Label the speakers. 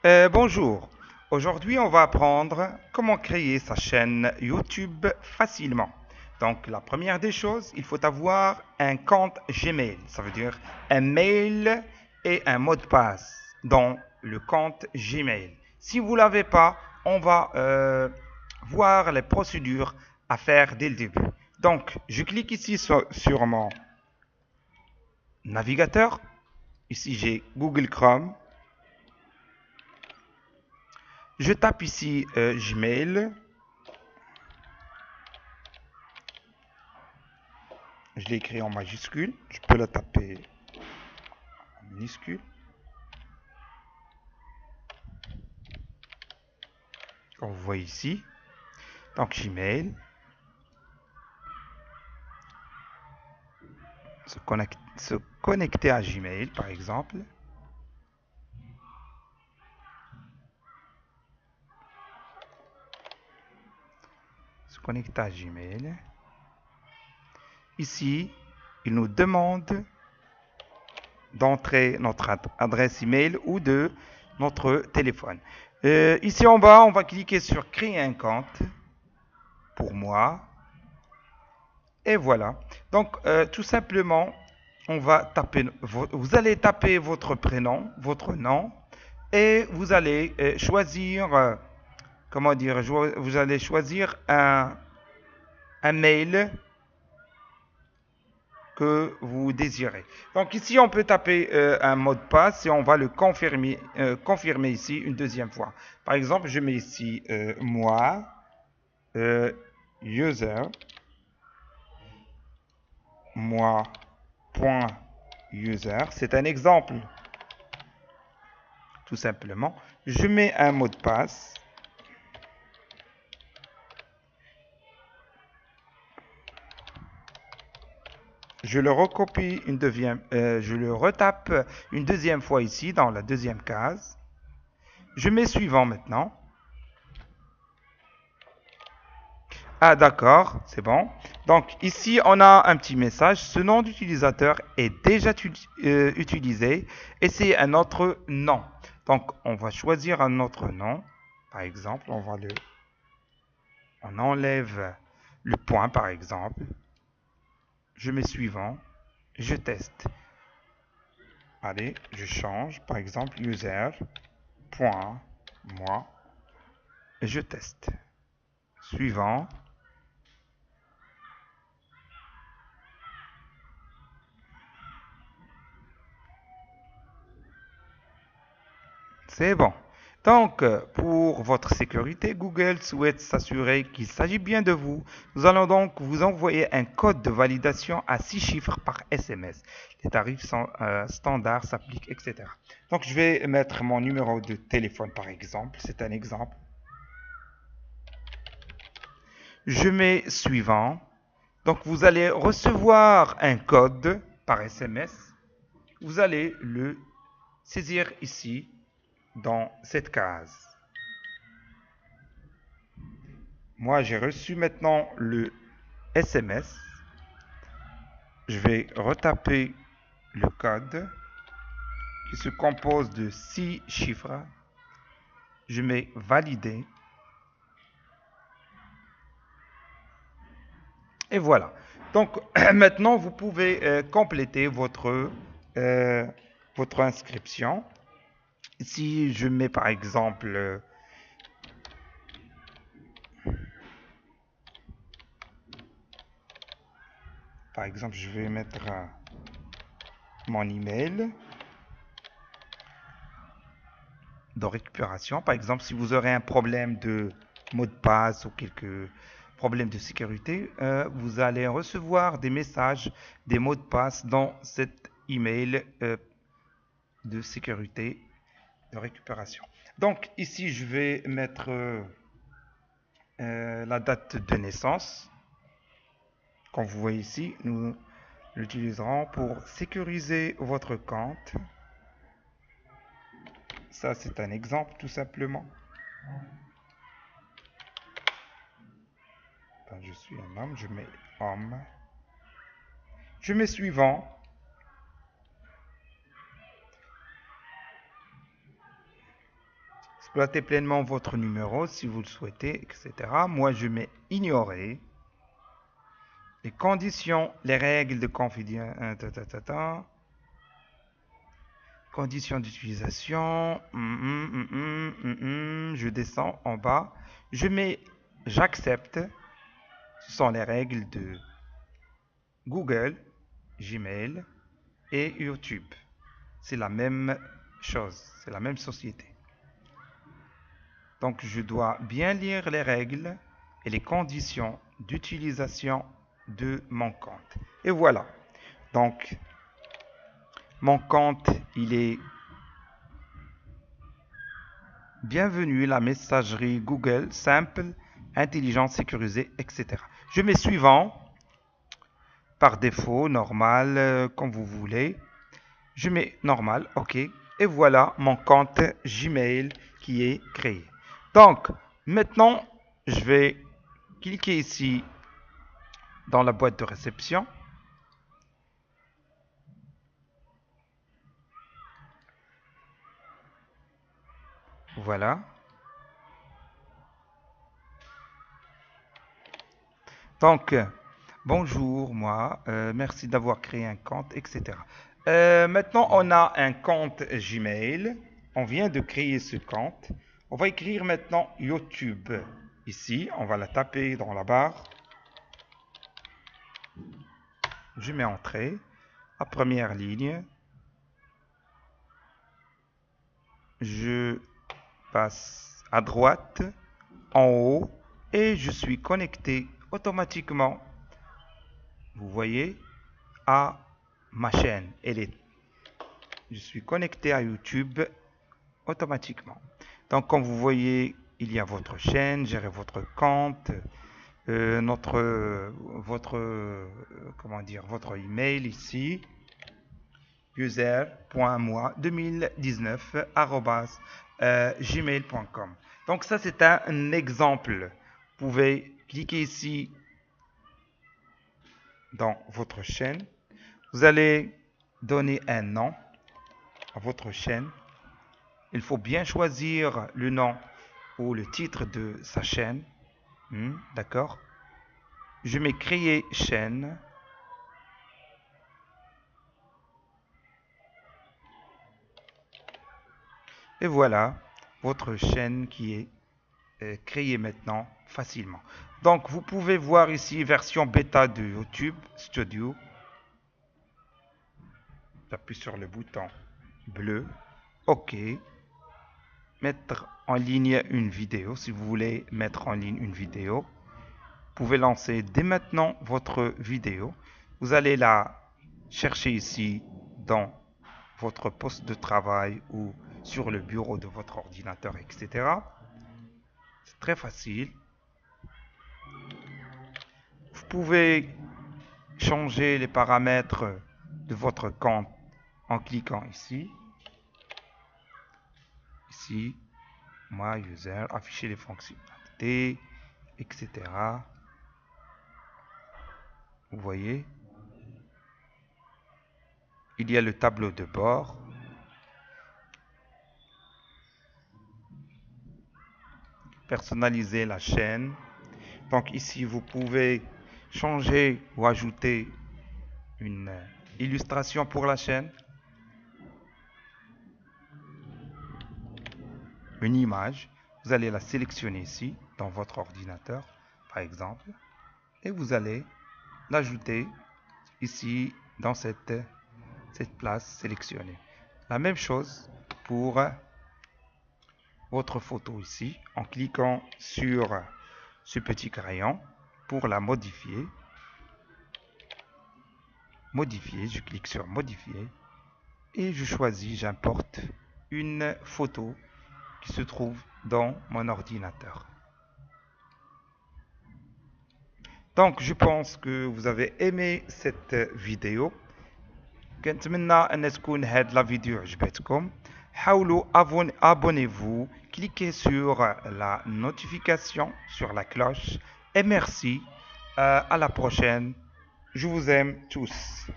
Speaker 1: Bonjour. Aujourd'hui, on va apprendre comment créer sa chaîne YouTube facilement. Donc, la première des choses, il faut avoir un compte Gmail. Ça veut dire un mail et un mot de passe dans le compte Gmail. Si vous ne l'avez pas, on va voir les procédures à faire dès le début. Donc, je clique ici sur mon navigateur. Ici, j'ai Google Chrome. Je tape ici Gmail. Je l'ai écrit en majuscule. Je peux la taper en minuscule. Comme vous voyez ici. Donc Gmail. Se connecter à Gmail, par exemple. Se connecter à Gmail. Ici, il nous demande d'entrer notre adresse email ou de notre téléphone. Ici en bas, on va cliquer sur créer un compte pour moi. Et voilà. Donc, tout simplement, on va taper, vous allez taper votre prénom, votre nom, et vous allez choisir, comment dire, vous allez choisir un mail que vous désirez. Donc ici, on peut taper un mot de passe et on va le confirmer ici une deuxième fois. Par exemple, je mets ici moi, user, moi.user. C'est un exemple, tout simplement. Je mets un mot de passe. Je le recopie je le retape une deuxième fois ici dans la deuxième case. Je mets suivant maintenant. Ah d'accord, c'est bon. Donc ici on a un petit message. Ce nom d'utilisateur est déjà utilisé et c'est un autre nom. Donc on va choisir un autre nom. Par exemple, on enlève le point par exemple. Je mets suivant. Je teste. Allez, je change. Par exemple, user. Point. Moi. Et je teste. Suivant. C'est bon. Donc, pour votre sécurité, Google souhaite s'assurer qu'il s'agit bien de vous. Nous allons donc vous envoyer un code de validation à 6 chiffres par SMS. Les tarifs standards s'appliquent, etc. Donc, je vais mettre mon numéro de téléphone, par exemple. C'est un exemple. Je mets suivant. Donc, vous allez recevoir un code par SMS. Vous allez le saisir ici dans cette case. Moi, j'ai reçu maintenant le SMS. Je vais retaper le code qui se compose de 6 chiffres. Je mets valider. Et voilà. Donc, maintenant, vous pouvez compléter votre inscription. Si je mets par exemple je vais mettre mon email de récupération. Par exemple, si vous aurez un problème de mot de passe ou quelques problèmes de sécurité, vous allez recevoir des messages, des mots de passe dans cet email de sécurité de récupération. Donc ici, je vais mettre la date de naissance. Comme vous voyez ici, nous l'utiliserons pour sécuriser votre compte. Ça, c'est un exemple tout simplement. Je suis un homme, je mets homme. Je mets suivant. Exploitez pleinement votre numéro si vous le souhaitez, etc. Moi, je mets ignorer. Les conditions, les règles de confidentialité. Conditions d'utilisation. Je descends en bas. Je mets j'accepte. Ce sont les règles de Google, Gmail et YouTube. C'est la même chose. C'est la même société. Donc, je dois bien lire les règles et les conditions d'utilisation de mon compte. Et voilà. Donc, mon compte, il est bienvenue, la messagerie Google, simple, intelligente, sécurisée, etc. Je mets suivant, par défaut, normal, comme vous voulez. Je mets normal, ok. Et voilà mon compte Gmail qui est créé. Donc, maintenant, je vais cliquer ici dans la boîte de réception. Voilà. Donc, bonjour, moi, merci d'avoir créé un compte, etc. Maintenant, on a un compte Gmail. On vient de créer ce compte. On va écrire maintenant YouTube. Ici, on va la taper dans la barre. Je mets entrée. La première ligne. Je passe à droite, en haut, et je suis connecté automatiquement, vous voyez, à ma chaîne. Je suis connecté à YouTube automatiquement. Donc, comme vous voyez, il y a votre chaîne, gérer votre compte, votre email ici, user.moi2019@gmail.com. Donc ça, c'est un exemple. Vous pouvez cliquer ici dans votre chaîne. Vous allez donner un nom à votre chaîne. Il faut bien choisir le nom ou le titre de sa chaîne. D'accord? Je mets créer chaîne. Et voilà votre chaîne qui est créée maintenant facilement. Donc vous pouvez voir ici version bêta de YouTube Studio. J'appuie sur le bouton bleu. OK. Mettre en ligne une vidéo. Si vous voulez mettre en ligne une vidéo, vous pouvez lancer dès maintenant votre vidéo. Vous allez la chercher ici dans votre poste de travail ou sur le bureau de votre ordinateur, etc. C'est très facile. Vous pouvez changer les paramètres de votre compte en cliquant ici. Ici, moi, user, afficher les fonctionnalités, etc. Vous voyez, il y a le tableau de bord. Personnaliser la chaîne. Donc ici, vous pouvez changer ou ajouter une illustration pour la chaîne. Une image. Vous allez la sélectionner ici, dans votre ordinateur, par exemple. Et vous allez l'ajouter ici, dans cette place sélectionnée. La même chose pour votre photo ici, en cliquant sur ce petit crayon pour la modifier. Modifier, je clique sur modifier et je choisis, j'importe une photo qui se trouve dans mon ordinateur. Donc je pense que vous avez aimé cette vidéo. كنتمنى أن تكون هاد la vidéo عجبتكم. حاولوا abonnez-vous, cliquez sur la notification, sur la cloche et merci. À la prochaine. Je vous aime tous.